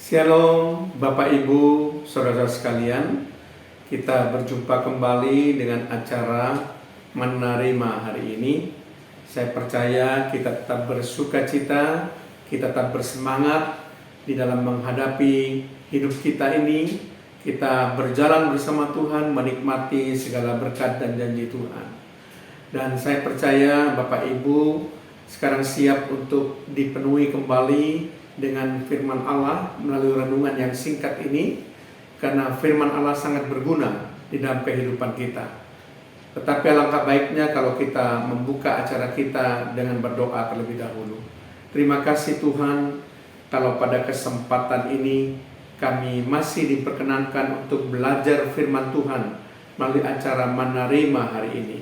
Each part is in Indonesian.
Shalom Bapak Ibu, Saudara sekalian. Kita berjumpa kembali dengan acara Menerima hari ini. Saya percaya kita tetap bersuka cita, kita tetap bersemangat di dalam menghadapi hidup kita ini. Kita berjalan bersama Tuhan, menikmati segala berkat dan janji Tuhan. Dan saya percaya Bapak Ibu sekarang siap untuk dipenuhi kembali dengan firman Allah melalui renungan yang singkat ini, karena firman Allah sangat berguna di dalam kehidupan kita. Tetapi alangkah baiknya kalau kita membuka acara kita dengan berdoa terlebih dahulu. Terima kasih Tuhan, kalau pada kesempatan ini kami masih diperkenankan untuk belajar firman Tuhan melalui acara Menerima hari ini.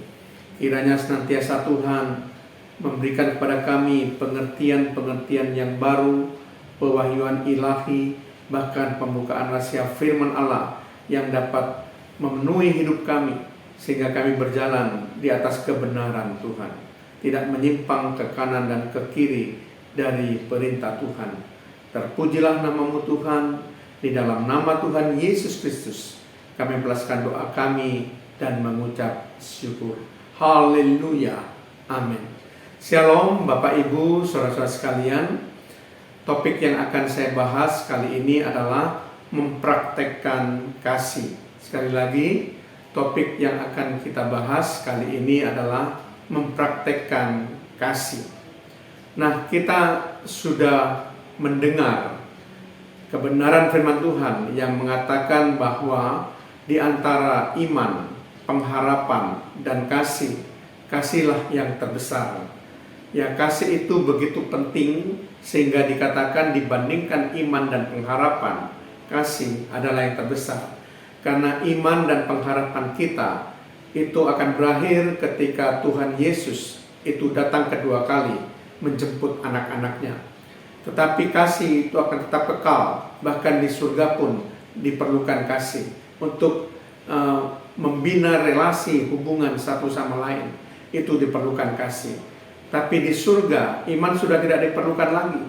Kiranya senantiasa Tuhan memberikan kepada kami pengertian-pengertian yang baru, pewahyuan ilahi, bahkan pembukaan rahasia firman Allah yang dapat memenuhi hidup kami, sehingga kami berjalan di atas kebenaran Tuhan, tidak menyimpang ke kanan dan ke kiri dari perintah Tuhan. Terpujilah namamu Tuhan. Di dalam nama Tuhan Yesus Kristus kami melepaskan doa kami dan mengucap syukur. Haleluya, amin. Shalom Bapak Ibu, saudara-saudara sekalian. Topik yang akan saya bahas kali ini adalah mempraktekkan kasih. Sekali lagi, topik yang akan kita bahas kali ini adalah mempraktekkan kasih. Nah, kita sudah mendengar kebenaran firman Tuhan yang mengatakan bahwa di antara iman, pengharapan, dan kasih, kasihlah yang terbesar. Ya, kasih itu begitu penting sehingga dikatakan dibandingkan iman dan pengharapan, kasih adalah yang terbesar. Karena iman dan pengharapan kita itu akan berakhir ketika Tuhan Yesus itu datang kedua kali menjemput anak-anaknya. Tetapi kasih itu akan tetap kekal, bahkan di surga pun diperlukan kasih untuk membina relasi hubungan satu sama lain. Itu diperlukan kasih. Tapi di surga, iman sudah tidak diperlukan lagi,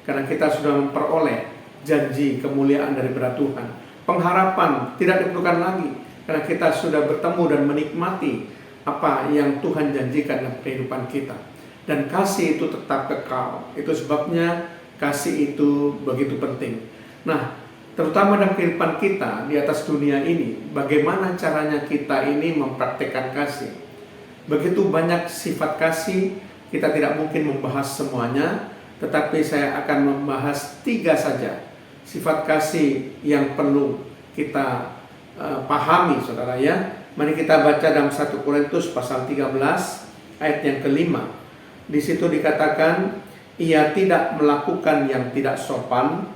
karena kita sudah memperoleh janji kemuliaan daripada Tuhan. Pengharapan tidak diperlukan lagi, karena kita sudah bertemu dan menikmati apa yang Tuhan janjikan dalam kehidupan kita. Dan kasih itu tetap kekal. Itu sebabnya kasih itu begitu penting. Nah, terutama dalam kehidupan kita di atas dunia ini, bagaimana caranya kita ini mempraktekkan kasih. Begitu banyak sifat kasih, kita tidak mungkin membahas semuanya, tetapi saya akan membahas 3 saja sifat kasih yang perlu kita pahami, saudara ya. Mari kita baca dalam 1 Korintus pasal 13 ayat yang kelima. Di situ dikatakan, ia tidak melakukan yang tidak sopan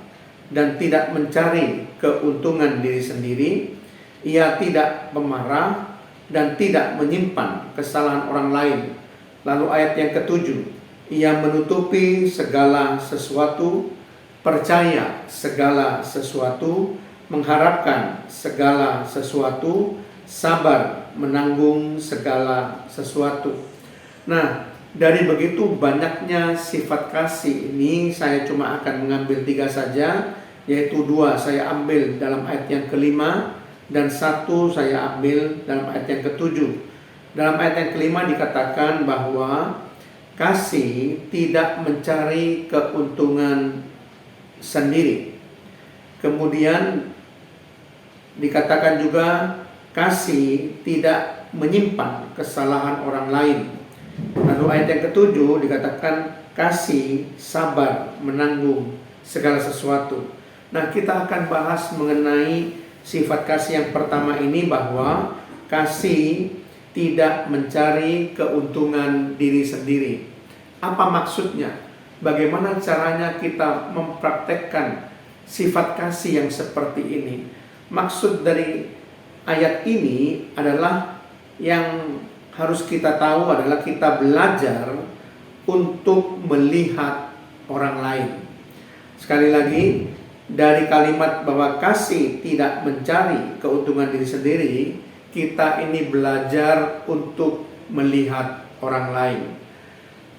dan tidak mencari keuntungan diri sendiri. Ia tidak pemarah dan tidak menyimpan kesalahan orang lain. Lalu ayat yang ke-7, ia menutupi segala sesuatu, percaya segala sesuatu, mengharapkan segala sesuatu, sabar menanggung segala sesuatu. Nah, dari begitu banyaknya sifat kasih ini, saya cuma akan mengambil 3 saja, yaitu 2 saya ambil dalam ayat yang kelima, dan 1 saya ambil dalam ayat yang ke-7. Dalam ayat yang kelima dikatakan bahwa kasih tidak mencari keuntungan sendiri. Kemudian dikatakan juga kasih tidak menyimpan kesalahan orang lain. Lalu ayat yang ke-7 dikatakan kasih sabar menanggung segala sesuatu. Nah, kita akan bahas mengenai sifat kasih yang pertama ini, bahwa kasih tidak mencari keuntungan diri sendiri. Apa maksudnya? Bagaimana caranya kita mempraktekkan sifat kasih yang seperti ini? Maksud dari ayat ini adalah, yang harus kita tahu adalah kita belajar untuk melihat orang lain. Sekali lagi, dari kalimat bahwa kasih tidak mencari keuntungan diri sendiri, kita ini belajar untuk melihat orang lain.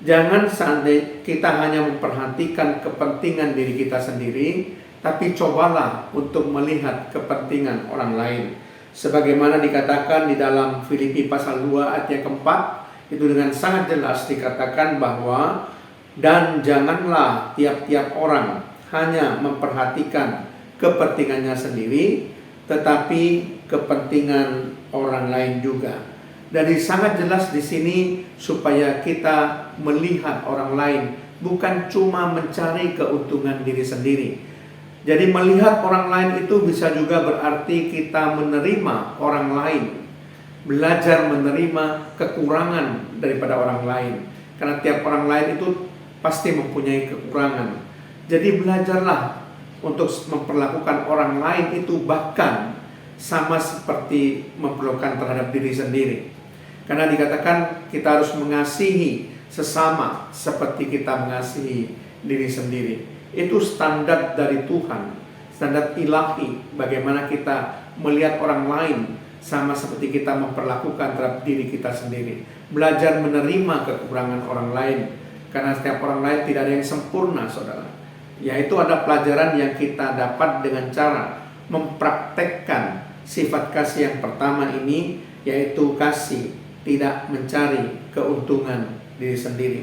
Jangan sampai kita hanya memperhatikan kepentingan diri kita sendiri, tapi cobalah untuk melihat kepentingan orang lain. Sebagaimana dikatakan di dalam Filipi pasal 2 ayat yang keempat, itu dengan sangat jelas dikatakan bahwa dan janganlah tiap-tiap orang hanya memperhatikan kepentingannya sendiri, tetapi kepentingan orang lain juga. Dari sangat jelas di sini supaya kita melihat orang lain, bukan cuma mencari keuntungan diri sendiri. Jadi melihat orang lain itu bisa juga berarti kita menerima orang lain, belajar menerima kekurangan daripada orang lain. Karena tiap orang lain itu pasti mempunyai kekurangan. Jadi belajarlah untuk memperlakukan orang lain itu bahkan sama seperti memperlakukan terhadap diri sendiri. Karena dikatakan kita harus mengasihi sesama seperti kita mengasihi diri sendiri. Itu standar dari Tuhan, standar ilahi bagaimana kita melihat orang lain sama seperti kita memperlakukan terhadap diri kita sendiri. Belajar menerima kekurangan orang lain, karena setiap orang lain tidak ada yang sempurna, saudara. Yaitu ada pelajaran yang kita dapat dengan cara mempraktekkan sifat kasih yang pertama ini, yaitu kasih tidak mencari keuntungan diri sendiri.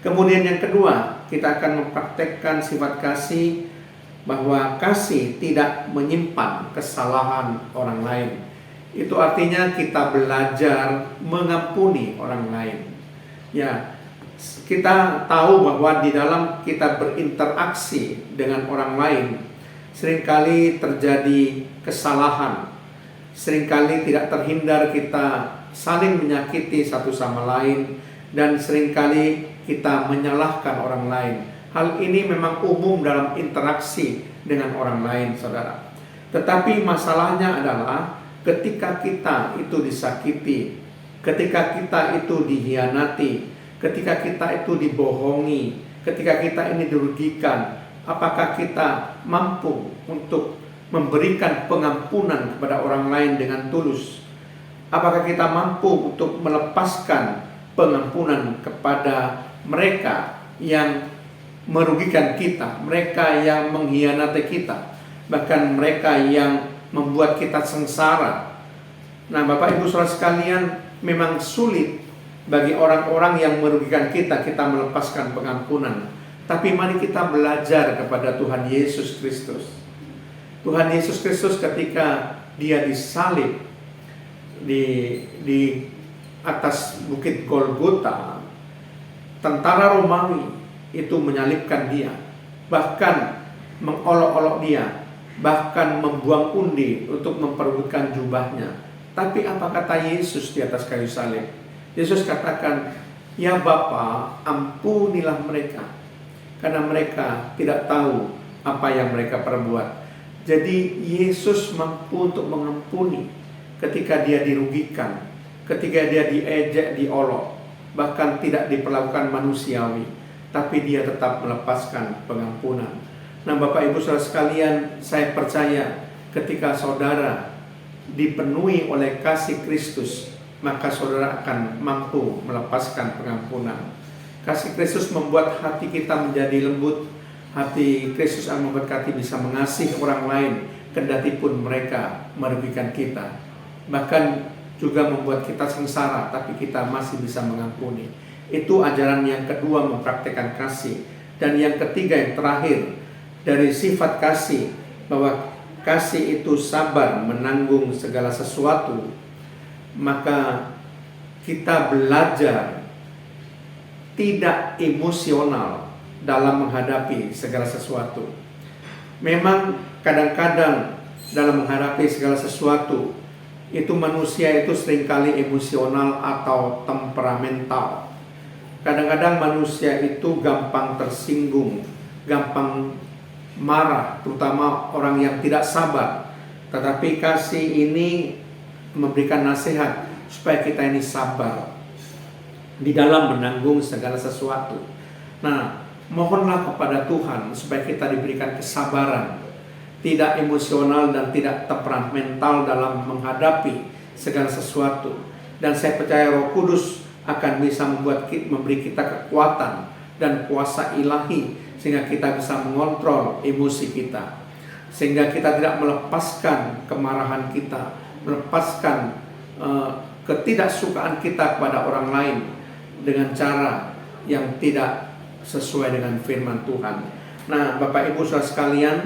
Kemudian yang kedua, kita akan mempraktekkan sifat kasih bahwa kasih tidak menyimpan kesalahan orang lain. Itu artinya kita belajar mengampuni orang lain. Ya, kita tahu bahwa di dalam kita berinteraksi dengan orang lain, seringkali terjadi kesalahan. Seringkali tidak terhindar kita saling menyakiti satu sama lain, dan seringkali kita menyalahkan orang lain. Hal ini memang umum dalam interaksi dengan orang lain, saudara. Tetapi masalahnya adalah ketika kita itu disakiti, ketika kita itu dihianati, ketika kita itu dibohongi, ketika kita ini dirugikan, apakah kita mampu untuk memberikan pengampunan kepada orang lain dengan tulus? Apakah kita mampu untuk melepaskan pengampunan kepada mereka yang merugikan kita, mereka yang mengkhianati kita, bahkan mereka yang membuat kita sengsara? Nah, Bapak Ibu Saudara sekalian, memang sulit bagi orang-orang yang merugikan kita melepaskan pengampunan. Tapi mari kita belajar kepada Tuhan Yesus Kristus. Tuhan Yesus Kristus ketika Dia disalib di atas bukit Golgota, tentara Romawi itu menyalibkan Dia, bahkan mengolok-olok Dia, bahkan membuang undi untuk memperebutkan jubahnya. Tapi apa kata Yesus di atas kayu salib? Yesus katakan, "Ya Bapa, ampunilah mereka, karena mereka tidak tahu apa yang mereka perbuat." Jadi Yesus mampu untuk mengampuni ketika Dia dirugikan, ketika Dia diejek, diolok, bahkan tidak diperlakukan manusiawi, tapi Dia tetap melepaskan pengampunan. Nah, Bapak Ibu Saudara sekalian, saya percaya ketika saudara dipenuhi oleh kasih Kristus, maka saudara akan mampu melepaskan pengampunan. Kasih Kristus membuat hati kita menjadi lembut. Hati Kristus akan membuat hati bisa mengasihi orang lain, kendati pun mereka merugikan kita. Bahkan juga membuat kita sengsara, tapi kita masih bisa mengampuni. Itu ajaran yang kedua, mempraktekkan kasih. Dan yang ketiga, yang terakhir, dari sifat kasih, bahwa kasih itu sabar menanggung segala sesuatu. Maka kita belajar tidak emosional dalam menghadapi segala sesuatu. Memang kadang-kadang dalam menghadapi segala sesuatu itu manusia itu seringkali emosional atau temperamental. Kadang-kadang manusia itu gampang tersinggung, gampang marah, terutama orang yang tidak sabar. Tetapi kasih ini memberikan nasihat supaya kita ini sabar di dalam menanggung segala sesuatu. Nah, mohonlah kepada Tuhan supaya kita diberikan kesabaran, tidak emosional dan tidak temperamental dalam menghadapi segala sesuatu. Dan saya percaya Roh Kudus akan bisa memberi kita kekuatan dan kuasa ilahi, sehingga kita bisa mengontrol emosi kita. sehingga kita tidak melepaskan kemarahan kita, melepaskan ketidaksukaan kita kepada orang lain dengan cara yang tidak sesuai dengan firman Tuhan. Nah, Bapak Ibu Saudara sekalian,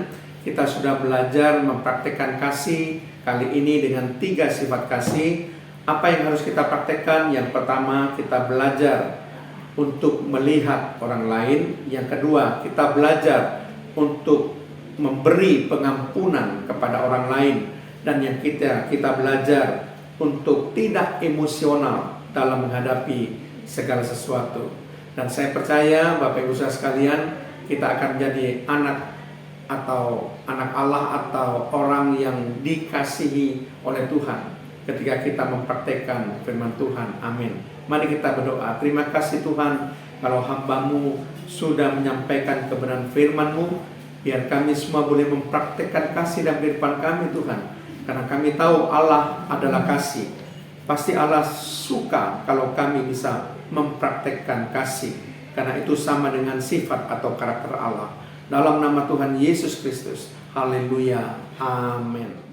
kita sudah belajar mempraktekkan kasih kali ini dengan 3 sifat kasih. Apa yang harus kita praktekkan? Yang pertama, kita belajar untuk melihat orang lain. Yang kedua, kita belajar untuk memberi pengampunan kepada orang lain. Dan yang kita belajar untuk tidak emosional dalam menghadapi segala sesuatu. Dan saya percaya Bapak Ibu Saudara sekalian, kita akan menjadi anak Allah atau orang yang dikasihi oleh Tuhan ketika kita mempraktekkan firman Tuhan. Amin. Mari kita berdoa. Terima kasih Tuhan, kalau hamba-Mu sudah menyampaikan kebenaran firman-Mu, biar kami semua boleh mempraktekkan kasih dalam kehidupan kami Tuhan. Karena kami tahu Allah adalah kasih. Pasti Allah suka kalau kami bisa mempraktekkan kasih, karena itu sama dengan sifat atau karakter Allah. Dalam nama Tuhan Yesus Kristus. Haleluya. Amin.